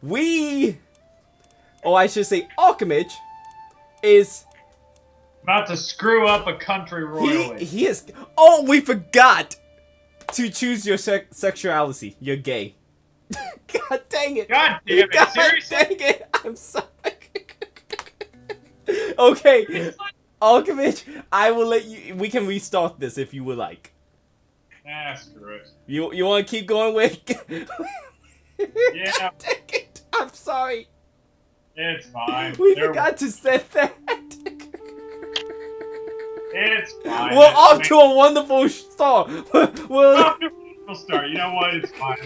I should say Archimage, is About to screw up a country royally. he is. Oh, we forgot to choose your sexuality. You're gay. God dang it! God damn it! God Seriously? dang it! I'm sorry. Okay, Archimage, I will let you. We can restart this if you would like. Screw it. You want to keep going with? Yeah. God dang it! I'm sorry. It's fine. We forgot to say that. It's fine. We're off to a wonderful start. We'll start. You know what? It's fine.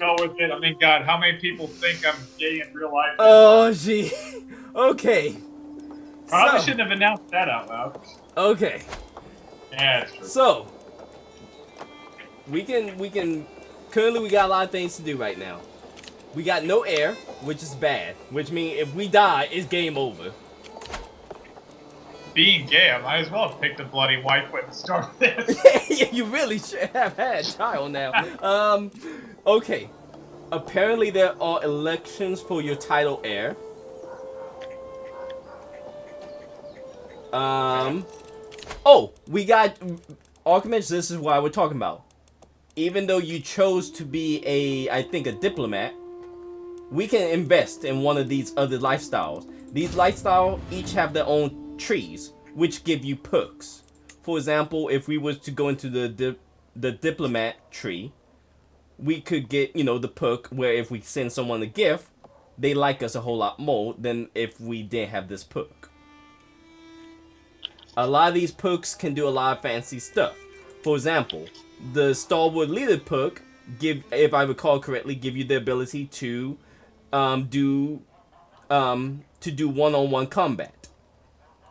Go with it. I mean, God, how many people think I'm gay in real life? Oh, gee. Okay. Probably shouldn't have announced that out loud. Okay. Yeah, it's true. So we can. Currently, we got a lot of things to do right now. We got no air, which is bad. Which means if we die, it's game over. Being gay, I might as well have picked a bloody wife when to start this. Yeah, you really should have had a child now. Okay. Apparently, there are elections for your title heir. Oh, we got Archimage. This is why we're talking about. Even though you chose to be I think a diplomat, we can invest in one of these other lifestyles. These lifestyles each have their own trees, which give you perks. For example, if we were to go into the Diplomat Tree, we could get, the perk where if we send someone a gift, they like us a whole lot more than if we didn't have this perk. A lot of these perks can do a lot of fancy stuff. For example, the Stalwart Leader perk, if I recall correctly, give you the ability to do one-on-one combat.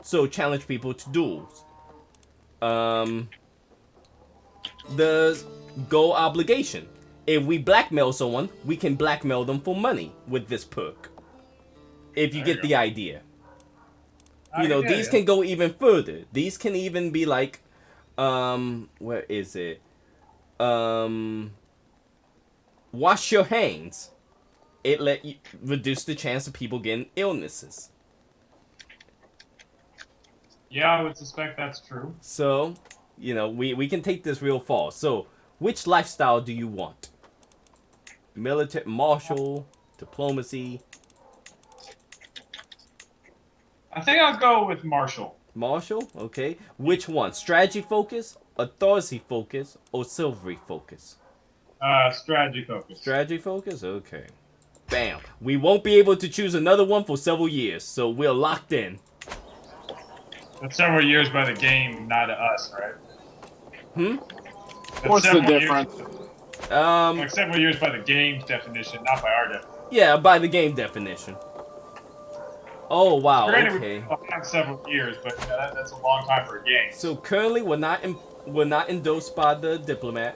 So challenge people to duels. The goal obligation. If we blackmail someone, we can blackmail them for money with this perk. If you get the idea. These can go even further. These can even be like, where is it? Wash your hands. It let you reduce the chance of people getting illnesses. Yeah, I would suspect that's true. So, we can take this real far. So, which lifestyle do you want? Military, martial, diplomacy? I think I'll go with martial. Martial? Okay. Which one? Strategy focus, authority focus, or silvery focus? Strategy focus. Strategy focus? Okay. Bam. We won't be able to choose another one for several years, so we're locked in. That's several years by the game, not to us, right? What's the difference? Like several years by the game's definition, not by our definition. Yeah, by the game definition. Oh wow. Granted, Okay. we have several years, but that's a long time for a game. So currently, we're not endorsed by the diplomat.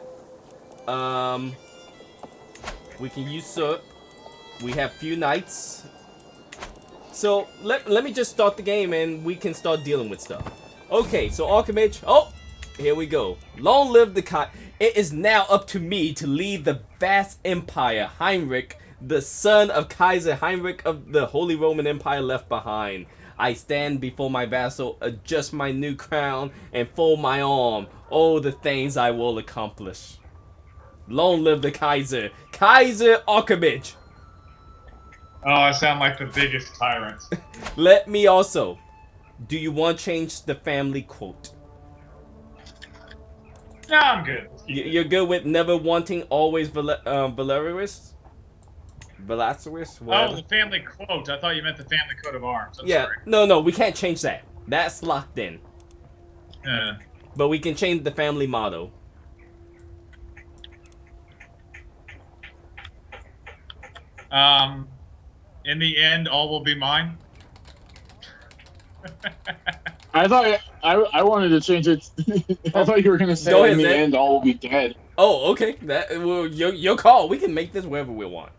We can usurp. We have few knights. So let me just start the game and we can start dealing with stuff. Okay, so Archimage. Oh, here we go. Long live the Kaiser. It is now up to me to lead the vast empire. Heinrich, the son of Kaiser Heinrich of the Holy Roman Empire, left behind. I stand before my vassal, adjust my new crown, and fold my arm. Oh, the things I will accomplish. Long live the Kaiser. Kaiser Archimage. Oh, I sound like the biggest tyrant. Let me also. Do you want to change the family quote? No, I'm good. You're good with never wanting, always Valerius? Velocirus? Oh, the family quote. I thought you meant the family coat of arms. I'm yeah, sorry. no, we can't change that. That's locked in. Yeah. But we can change the family motto. In the end, all will be mine. I thought I wanted to change it. I thought you were gonna say Go ahead, in the Zach. end all will be dead. Oh, okay. Your call. We can make this wherever we want.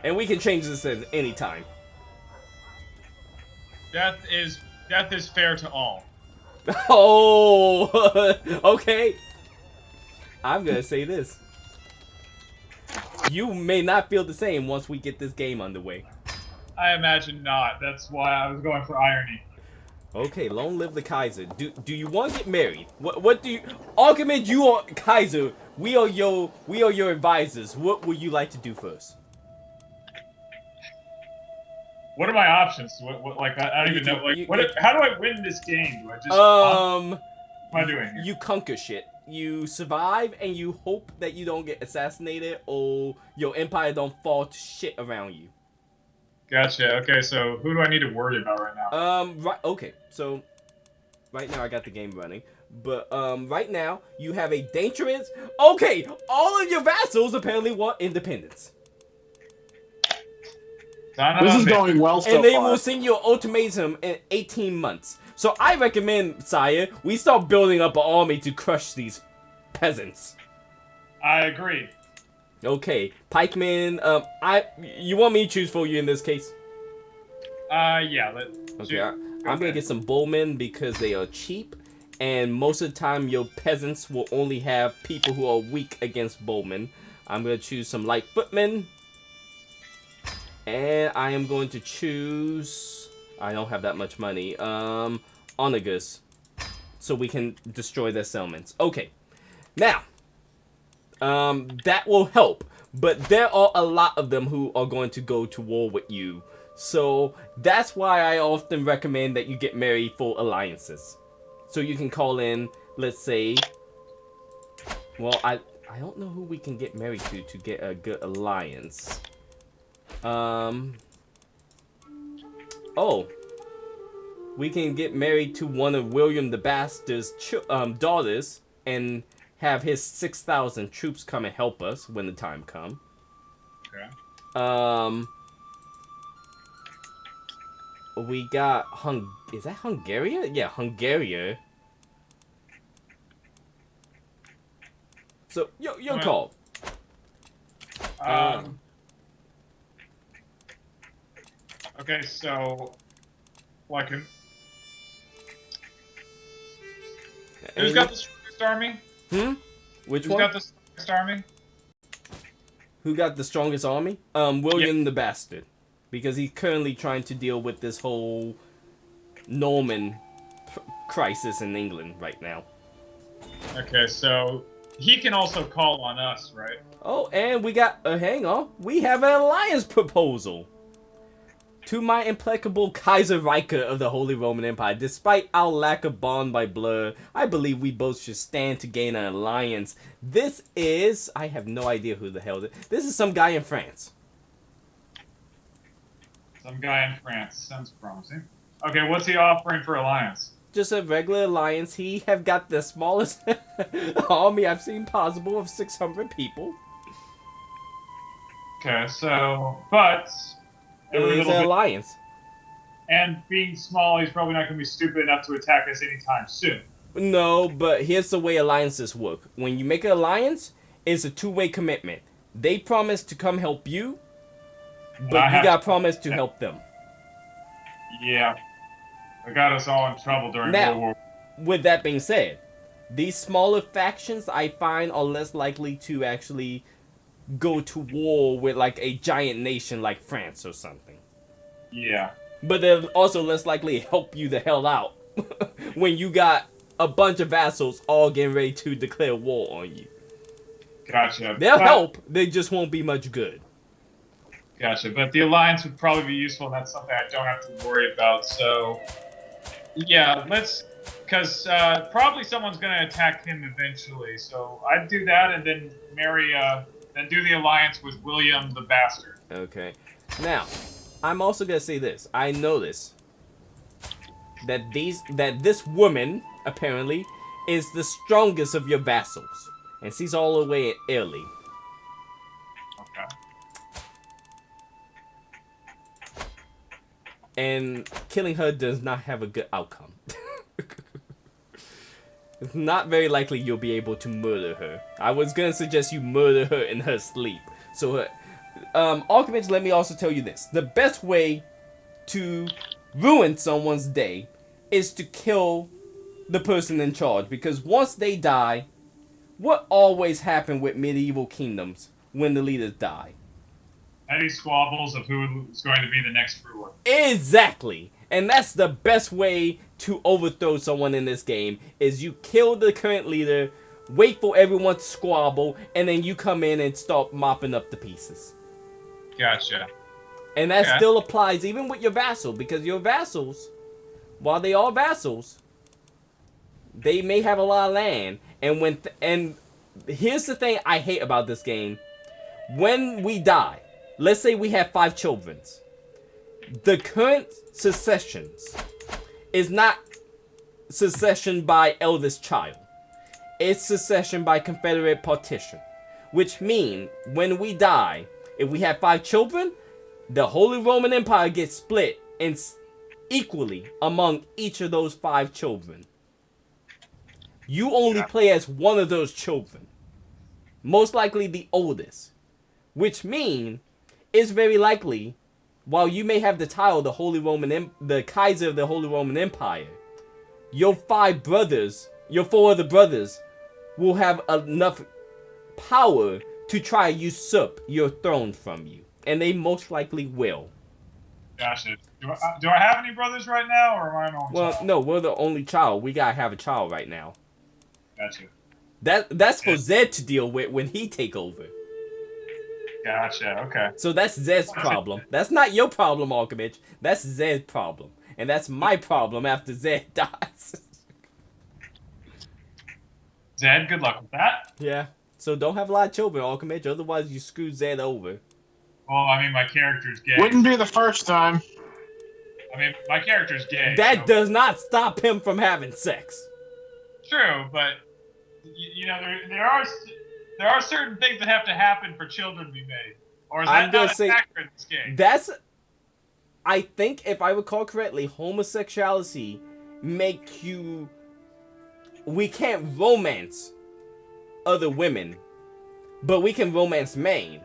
And we can change this at any time. Death is fair to all. Oh, okay. I'm gonna say this. You may not feel the same once we get this game underway. I imagine not. That's why I was going for irony. Okay, long live the Kaiser. Do you want to get married? What do you? Argument, you are Kaiser. We are your advisors. What would you like to do first? What are my options? What like I don't even know. Like how do I win this game? Do I just what am I doing here? You conquer shit. You survive and you hope that you don't get assassinated or your empire don't fall to shit around you. Gotcha. Okay, so who do I need to worry about right now? Right. Okay. So, right now I got the game running, but right now you have a dangerous. Okay, all of your vassals apparently want independence, This is going well so far. and they will send you an ultimatum in 18 months. So I recommend, sire, we start building up an army to crush these peasants. I agree. Okay, pikemen. You want me to choose for you in this case? Yeah. Okay, I'm gonna get some bowmen because they are cheap, and most of the time your peasants will only have people who are weak against bowmen. I'm gonna choose some light footmen, and I am going to choose. I don't have that much money. Onagers, so we can destroy their settlements. Okay, now. That will help, but there are a lot of them who are going to go to war with you. So that's why I often recommend that you get married for alliances. So you can call in, let's say, well, I don't know who we can get married to get a good alliance. Oh, we can get married to one of William the Bastard's daughters and have his 6,000 troops come and help us when the time comes. Okay. We got is that Hungary? Yeah, Hungary. So your call. Okay, so like who's got the strongest army? Which Who's one? got the strongest army? Who got the strongest army? William the Bastard. Because he's currently trying to deal with this whole Norman crisis in England right now. Okay, so he can also call on us, right? Oh, and we got, hang on, we have an alliance proposal. To my implacable Kaiser Ryker of the Holy Roman Empire, despite our lack of bond by blood, I believe we both should stand to gain an alliance. This is, I have no idea who the hell this is some guy in France. Some guy in France. Sounds promising. Okay, what's he offering for alliance? Just a regular alliance. He have got the smallest army I've seen possible of 600 people. Okay, so, but It is an alliance. And being small, he's probably not going to be stupid enough to attack us anytime soon. No, but here's the way alliances work. When you make an alliance, it's a two-way commitment. They promise to come help you, but you got to promise to help them. Yeah. They got us all in trouble during World War. With that being said, these smaller factions I find are less likely to actually go to war with like a giant nation like France or something. Yeah. But they're also less likely to help you the hell out when you got a bunch of vassals all getting ready to declare war on you. Gotcha. They'll help, they just won't be much good. Gotcha, but the alliance would probably be useful, and that's something I don't have to worry about, so... Yeah, because probably someone's going to attack him eventually, so I'd do that and then then do the alliance with William the Bastard. Okay. Now, I'm also going to say this. I notice that this woman, apparently, is the strongest of your vassals. And she's all the way in Italy. Okay. And killing her does not have a good outcome. It's not very likely you'll be able to murder her. I was gonna suggest you murder her in her sleep. So, Archimage, let me also tell you this. The best way to ruin someone's day is to kill the person in charge, because once they die, what always happened with medieval kingdoms when the leaders die? Petty squabbles of who is going to be the next ruler. Exactly. And that's the best way to overthrow someone in this game, is you kill the current leader, wait for everyone to squabble, and then you come in and start mopping up the pieces. Gotcha. And that still applies even with your vassal, because your vassals, while they are vassals, they may have a lot of land. And here's the thing I hate about this game. When we die, let's say we have 5 children. The current successions is not succession by eldest child. It's succession by confederate partition. Which means, when we die, if we have 5 children, the Holy Roman Empire gets split equally among each of those 5 children. You only play as one of those children. Most likely the oldest. Which means, it's very likely, while you may have the title the Kaiser of the Holy Roman Empire, your 5 brothers, your 4 other brothers, will have enough power to try to usurp your throne from you. And they most likely will. Gotcha. Do I have any brothers right now, or am I an only child? No, we're the only child. We gotta have a child right now. Gotcha. That's for Zed to deal with when he take over. Gotcha, okay. So that's Zed's problem. That's not your problem, Alchemist. That's Zed's problem. And that's my problem after Zed dies. Zed, good luck with that. Yeah. So don't have a lot of children, Alchemist, otherwise you screw Zed over. Well, I mean, my character's gay. Wouldn't be the first time. I mean, my character's gay. That does not stop him from having sex. True, but you know, there are certain things that have to happen for children to be made. Or is that not a factor in this game? I think, if I recall correctly, homosexuality make you... We can't romance other women, but we can romance men.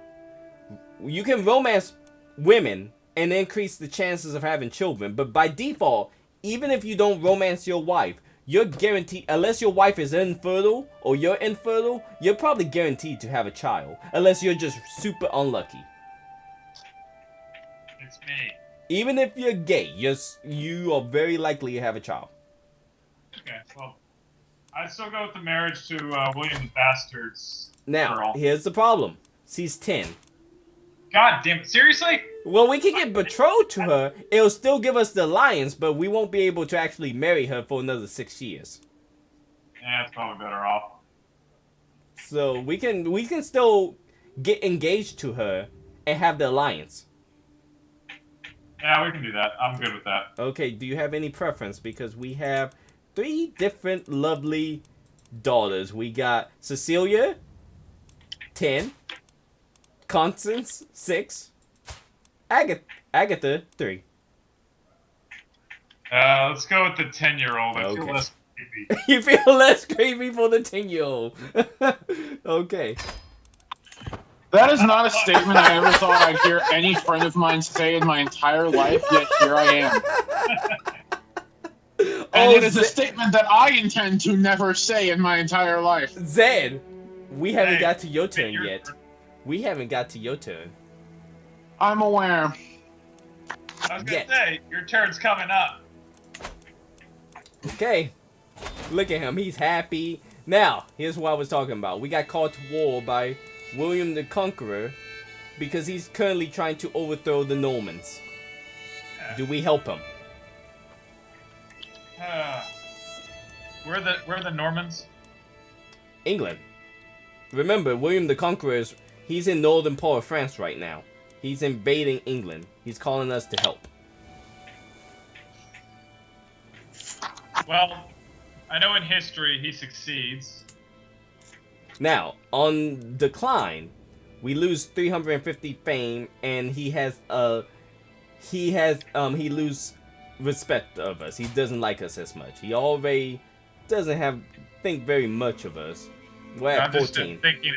You can romance women and increase the chances of having children, but by default, even if you don't romance your wife, you're guaranteed, unless your wife is infertile or you're infertile, you're probably guaranteed to have a child, unless you're just super unlucky. It's me. Even if you're gay, you are very likely to have a child. Okay, well, I'd still go with the marriage to William the Bastard's Now, girl. here's the problem. She's 10. God damn it, seriously? Well, we can get betrothed to her. It'll still give us the alliance, but we won't be able to actually marry her for another 6 years. Yeah, it's probably better off. So we can still get engaged to her and have the alliance. Yeah, we can do that. I'm good with that. Okay, do you have any preference? Because we have 3 different lovely daughters. We got Cecilia, 10. Constance, 6. Agatha, 3. Let's go with the 10-year-old. I Okay. feel less creepy. You feel less creepy for the 10-year-old. Okay. That is not a statement I ever thought I'd hear any friend of mine say in my entire life, yet here I am. And it is a statement that I intend to never say in my entire life. Zed, we haven't Hey, got to your turn your yet. turn. We haven't got to your turn. I'm aware. I was Yeah. gonna say, your turn's coming up. Okay. Look at him. He's happy. Now, here's what I was talking about. We got called to war by William the Conqueror because he's currently trying to overthrow the Normans. Do we help him? Where are the Normans? England. Remember, William the Conqueror he's in northern part of France right now. He's invading England. He's calling us to help. Well, I know in history he succeeds. Now, on decline, we lose 350 fame, and he lose respect of us. He doesn't like us as much. He already doesn't think very much of us. We're at I'm just 14. thinking,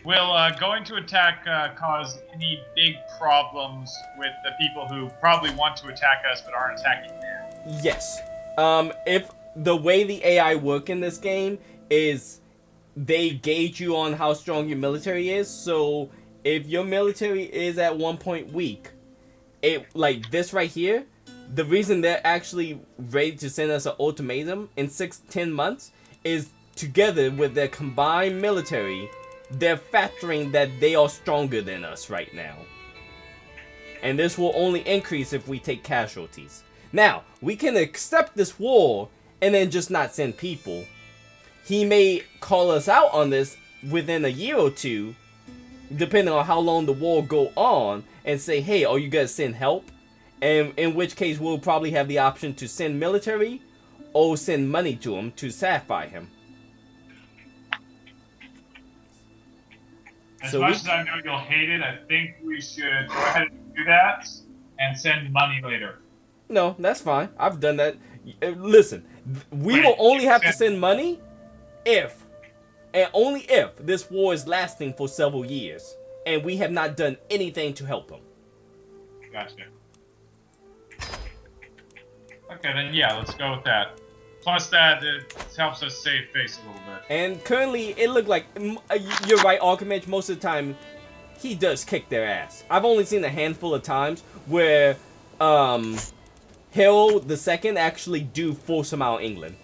will going to attack cause any big problems with the people who probably want to attack us but aren't attacking now? Yes. If the way the AI work in this game is they gauge you on how strong your military is. So if your military is at one point weak, it like this right here, the reason they're actually ready to send us an ultimatum in 6-10 months is together with their combined military, they're factoring that they are stronger than us right now. And this will only increase if we take casualties. Now, we can accept this war and then just not send people. He may call us out on this within a year or two, depending on how long the war go on, and say, hey, are you gonna send help? And in which case we'll probably have the option to send military or send money to him to satisfy him. As So much as I know you'll hate it, I think we should go ahead and do that and send money later. No, that's fine. I've done that. Listen, we will only have to send money if, and only if, this war is lasting for several years, and we have not done anything to help him. Gotcha. Okay, then yeah, let's go with that. Plus that, it helps us save face a little bit. And currently, it looked like, you're right, Archimage, most of the time, he does kick their ass. I've only seen a handful of times where, Harold II actually do force him out of England.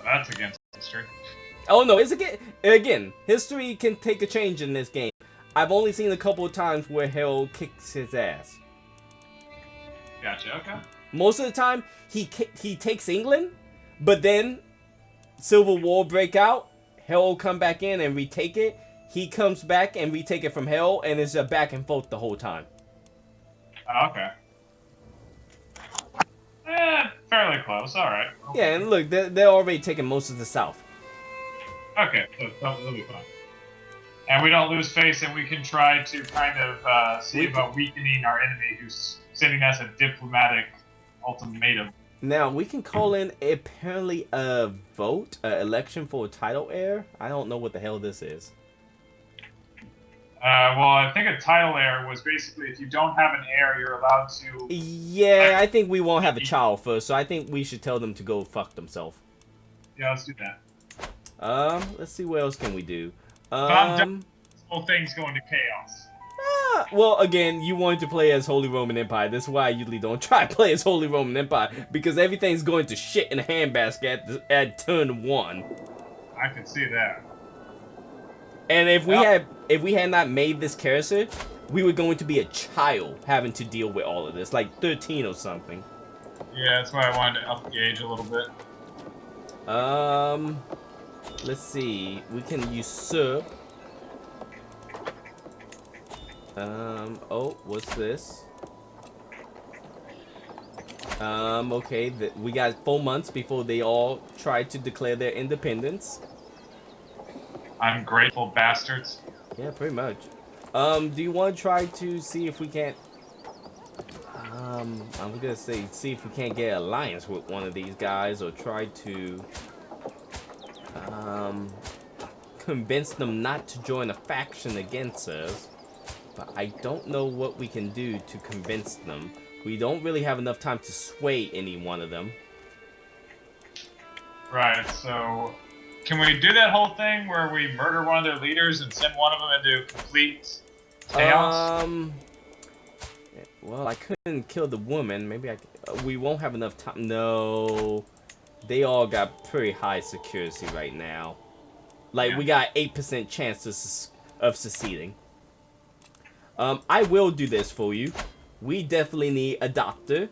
That's against history. Oh no, it's again, history can take a change in this game. I've only seen a couple of times where Harold kicks his ass. Gotcha, okay. Most of the time, he takes England, but then Civil War break out, Harold come back in and retake it. He comes back and retake it from Harold, and it's a back and forth the whole time. Oh, okay. Fairly close, alright. Okay. Yeah, and look, they're already taking most of the South. Okay, so that'll be fine. And we don't lose face, and we can try to kind of see about weakening our enemy who's sending us a diplomatic ultimatum. Now, we can call in apparently a vote, an election for a title heir. I don't know what the hell this is. Well, I think a title heir was basically if you don't have an heir, you're allowed to... Yeah, I think we won't have a child first, so I think we should tell them to go fuck themselves. Yeah, let's do that. Let's see what else can we do. This whole thing's going to chaos. Well, again, you wanted to play as Holy Roman Empire. This is why I usually don't try to play as Holy Roman Empire, because everything's going to shit in a handbasket at turn 1. I can see that. And if we had not made this character, we were going to be a child having to deal with all of this, like 13 or something. Yeah, that's why I wanted to up the age a little bit. Let's see. We can usurp. Oh, what's this? Okay, we got 4 months before they all try to declare their independence. Ungrateful bastards. Yeah, pretty much. Do you want to try to see if we can't... I'm gonna say, see if we can't get an alliance with one of these guys, or try to... convince them not to join a faction against us. But I don't know what we can do to convince them. We don't really have enough time to sway any one of them. Right, so... Can we do that whole thing where we murder one of their leaders and send one of them into complete chaos? Well, I couldn't kill the woman. Maybe we won't have enough time. No. They all got pretty high security right now. Like, yeah. We got 8% chance of succeeding. I will do this for you. We definitely need a doctor.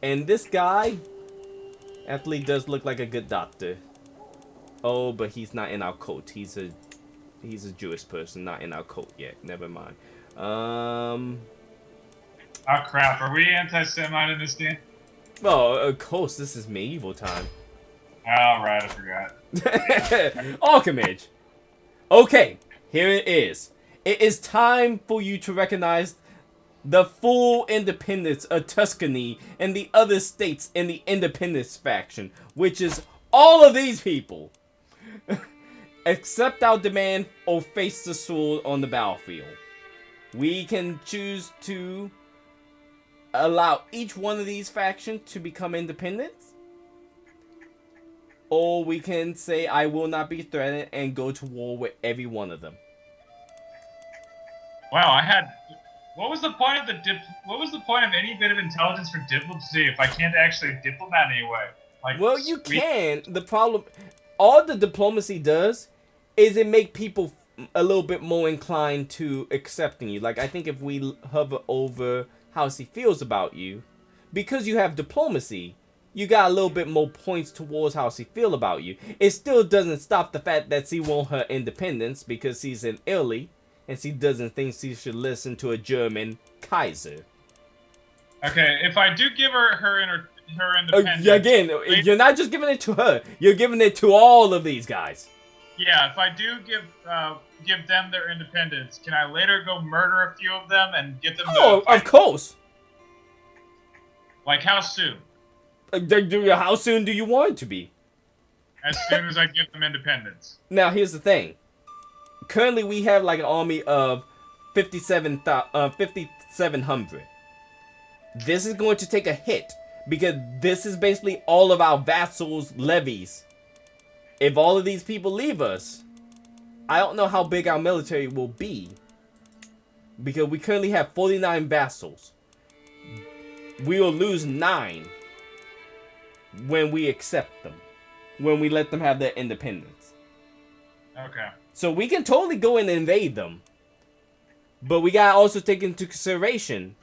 And this guy actually does look like a good doctor. Oh, but he's not in our cult. He's a Jewish person, not in our cult yet. Never mind. Oh crap, are we anti-Semite in this game? Well, of course, this is medieval time. Alright, I forgot. Archimage. Okay, here it is. It is time for you to recognize the full independence of Tuscany and the other states in the independence faction, which is all of these people. Accept our demand or face the sword on the battlefield. We can choose to allow each one of these factions to become independent. Or we can say, I will not be threatened and go to war with every one of them. Wow, what was the point of what was the point of any bit of intelligence for diplomacy if I can't actually diplomat anyway? Like, well, you can. The problem, all the diplomacy does is it make people a little bit more inclined to accepting you. Like, I think if we hover over how he feels about you, because you have diplomacy, you got a little bit more points towards how she feel about you. It still doesn't stop the fact that she want her independence because she's in Italy and she doesn't think she should listen to a German Kaiser. Okay, if I do give her independence... Again, you're not just giving it to her. You're giving it to all of these guys. Yeah, if I do give them their independence, can I later go murder a few of them and get them to fight? Of course. Like, how soon? How soon do you want it to be? As soon as I give them independence. Now, here's the thing. Currently, we have like an army of 5,700. This is going to take a hit because this is basically all of our vassals' levies. If all of these people leave us, I don't know how big our military will be because we currently have 49 vassals. We will lose 9 when we accept them, when we let them have their independence. Okay. So we can totally go and invade them. But we gotta also take into consideration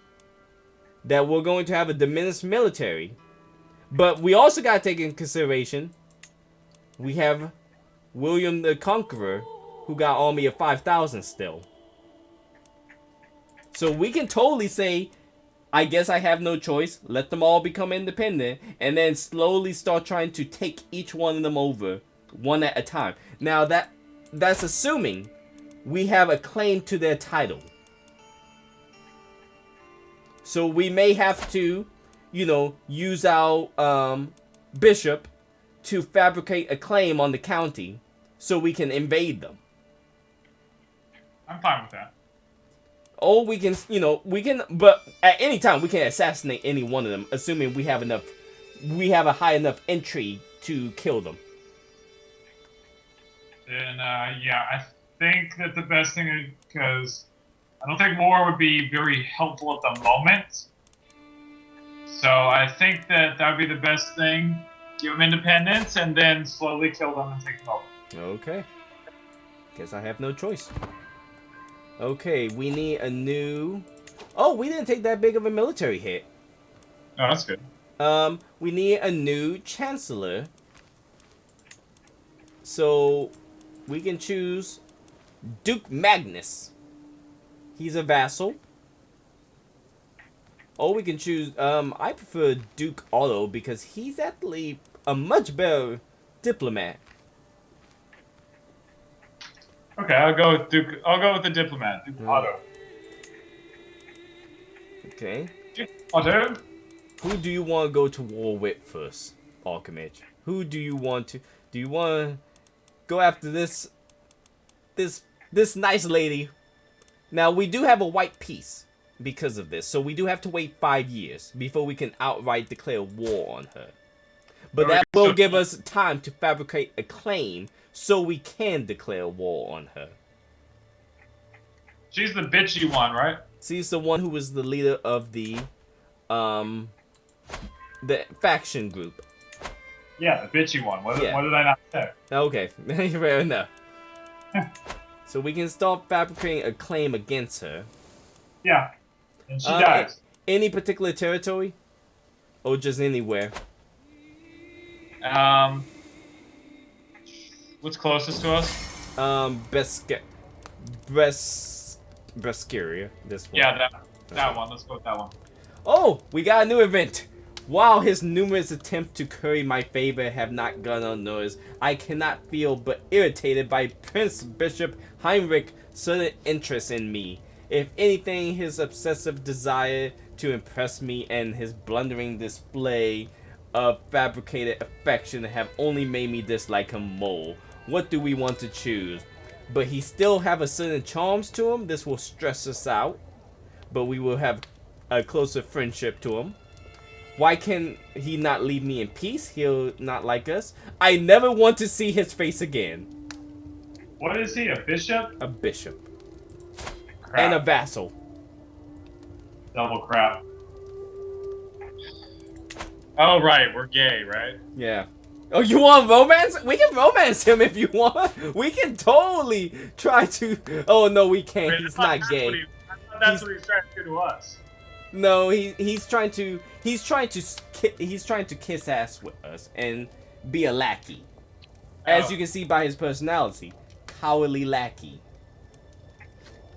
that we're going to have a diminished military. But we also gotta take into consideration we have William the Conqueror, who got an army of 5,000 still. So we can totally say, I guess I have no choice. Let them all become independent. And then slowly start trying to take each one of them over. One at a time. Now that's assuming we have a claim to their title. So we may have to, use our bishop to fabricate a claim on the county so we can invade them. I'm fine with that. Or we can, but at any time we can assassinate any one of them, assuming we have a high enough entry to kill them. Then, yeah, I think that the best thing is, because I don't think war would be very helpful at the moment. So I think that would be the best thing. Give them independence and then slowly kill them and take them over. Okay. Guess I have no choice. Okay, we need a new... Oh, we didn't take that big of a military hit. Oh, that's good. We need a new chancellor. So, we can choose Duke Magnus. He's a vassal. Or we can choose... I prefer Duke Otto because he's actually a much better diplomat. Okay, I'll go with Duke. I'll go with the diplomat, Duke Otto. Okay. Duke Otto. Who do you want to go to war with first, Archimage? Who do you want to? Do you want to go after this nice lady? Now we do have a white peace because of this, so we do have to wait 5 years before we can outright declare war on her. But that will give us time to fabricate a claim so we can declare war on her. She's the bitchy one, right? She's the one who was the leader of the faction group. Yeah, the bitchy one. What did I not say? Okay, fair enough. So we can start fabricating a claim against her. Yeah, and she dies. Any particular territory? Or just anywhere? What's closest to us? Brescaria. This one. Yeah, that one. Let's go with that one. Oh, we got a new event. While his numerous attempts to curry my favor have not gone unnoticed, I cannot feel but irritated by Prince Bishop Heinrich's sudden interest in me. If anything, his obsessive desire to impress me and his blundering display of fabricated affection have only made me dislike him more. What do we want to choose? But he still have a certain charms to him. This will stress us out. But we will have a closer friendship to him. Why can he not leave me in peace? He'll not like us. I never want to see his face again. What is he? A bishop? A bishop. Crap. And a vassal. Double crap. Oh, right. We're gay, right? Yeah. Oh, you want romance? We can romance him if you want. We can totally try to. Oh no, we can't. Wait, He's not gay. That's what he's trying to do to us. No, he's trying to kiss ass with us and be a lackey. As you can see by his personality, cowardly lackey.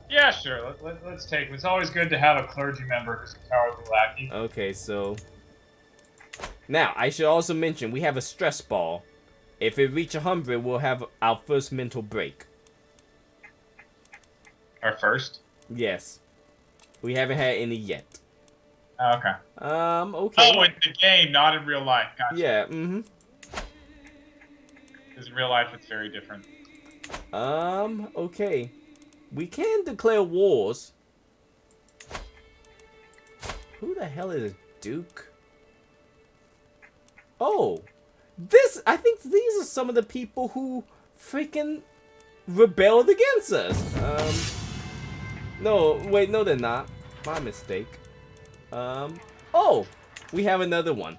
Yeah, sure. Let's take it. It's always good to have a clergy member who's a cowardly lackey. Okay, so now I should also mention we have a stress ball. If it reaches 100, we'll have our first mental break. Our first? Yes, we haven't had any yet. Oh, okay. Okay. Oh, in the game, not in real life. Gotcha. Yeah. Because in real life, it's very different. Okay. We can declare wars. Who the hell is Duke? Oh, I think these are some of the people who freaking rebelled against us. No, wait, no, they're not. My mistake. Oh, we have another one.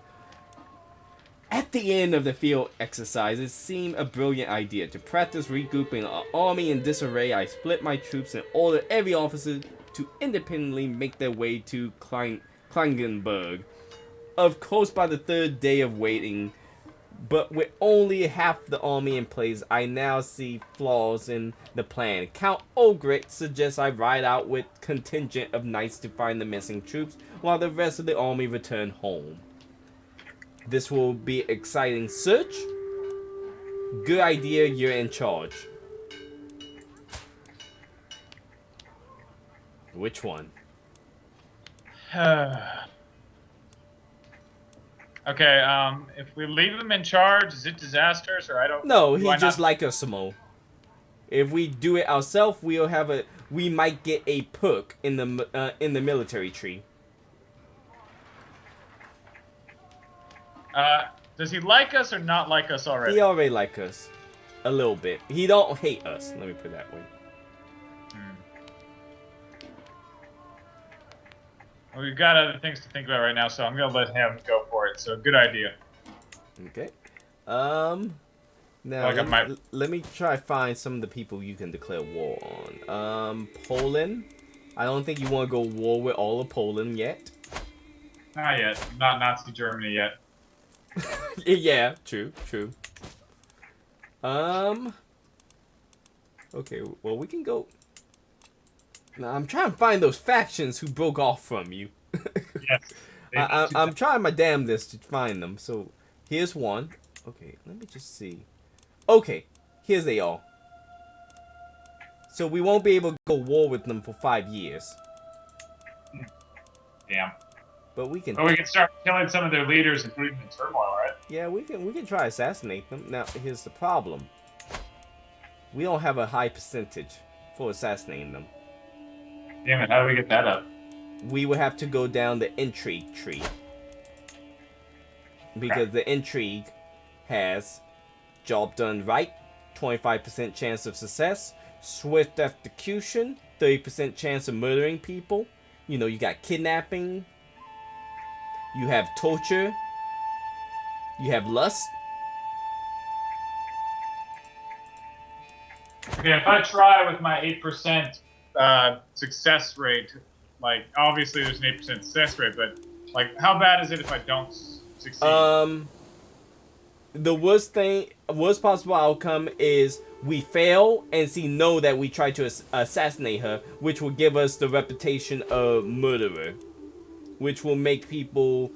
At the end of the field exercise, it seemed a brilliant idea. To practice regrouping an army in disarray, I split my troops and ordered every officer to independently make their way to Klingenberg. Of course, by the third day of waiting, but with only half the army in place, I now see flaws in the plan. Count Ogret suggests I ride out with contingent of knights to find the missing troops, while the rest of the army return home. This will be exciting search. Good idea, you're in charge. Which one? Okay, if we leave him in charge, is it disasters or I don't? No, do he I just not... like us, Samo. If we do it ourselves, we might get a perk in the military tree. Does he like us or not like us already? He already like us. A little bit. He don't hate us. Let me put it that way. Well, we've got other things to think about right now, so I'm gonna let him go for it. So, good idea. Okay. Now Like let me try to find some of the people you can declare war on. Poland. I don't think you want to go war with all of Poland yet. Not yet. Not Nazi Germany yet. Yeah, true. Okay, well, we can go. Now, I'm trying to find those factions who broke off from you. Yes. I'm trying my damnedest to find them. So, here's one. Okay, let me just see. Okay, here's they all. So, we won't be able to go war with them for 5 years. Damn. But we can. But we can start killing some of their leaders and putting them in turmoil, right? Yeah, we can try to assassinate them. Now, here's the problem. We don't have a high percentage for assassinating them. Damn it, how do we get that up? We would have to go down the intrigue tree. Because the intrigue has job done right, 25% chance of success, swift execution, 30% chance of murdering people. You know, you got kidnapping, you have torture, you have lust. Okay, if I try with my 8% success rate, like, obviously there's an 8% success rate, but, like, how bad is it if I don't succeed? The worst possible outcome is we fail and know that we tried to assassinate her, which will give us the reputation of murderer, which will make people.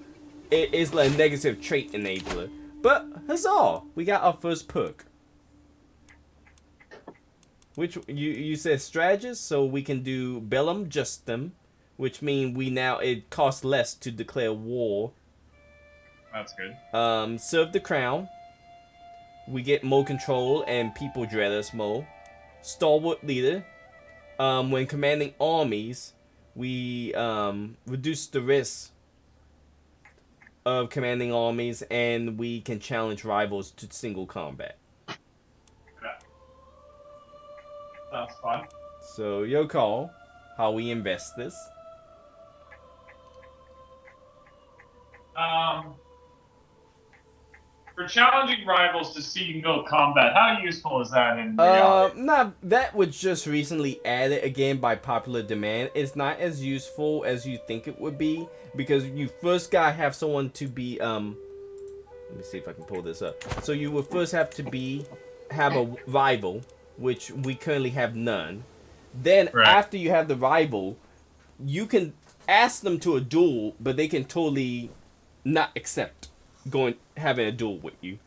It is like a negative trait enabler. But huzzah, we got our first perk. Which you said strategist, so we can do bellum justum, which means it costs less to declare war. That's good. Serve the crown. We get more control and people dread us more. Stalwart leader. When commanding armies, we reduce the risk of commanding armies, and we can challenge rivals to single combat. Sounds fun. So your call, how we invest this. For challenging rivals to single combat, how useful is that in reality? That was just recently added again by popular demand. It's not as useful as you think it would be, because you first gotta have someone to be let me see if I can pull this up. So you would first have to have a rival, which we currently have none. Then after you have the rival, you can ask them to a duel, but they can totally not accept having a duel with you.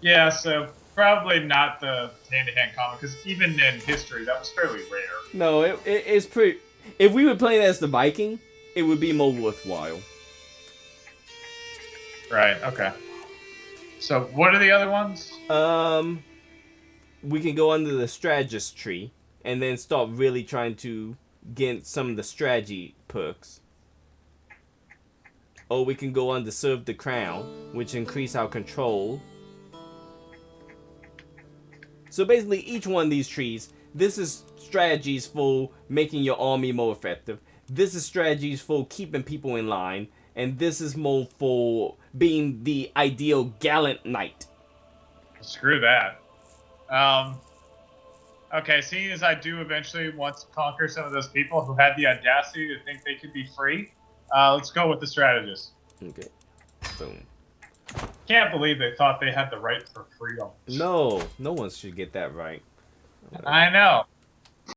Yeah, so probably not the hand-to-hand combat, because even in history, that was fairly rare. No, it's pretty... If we were playing as the Viking, it would be more worthwhile. Right, okay. So, what are the other ones? We can go under the Strategist Tree, and then start really trying to get some of the strategy perks. Or we can go under Serve the Crown, which increase our control. So basically, each one of these trees, this is strategies for making your army more effective. This is strategies for keeping people in line. And this is more for being the ideal gallant knight. Screw that. Okay, seeing as I do eventually want to conquer some of those people who had the audacity to think they could be free, let's go with the strategist. Okay. Boom. Can't believe they thought they had the right for freedom. No one should get that right. I know.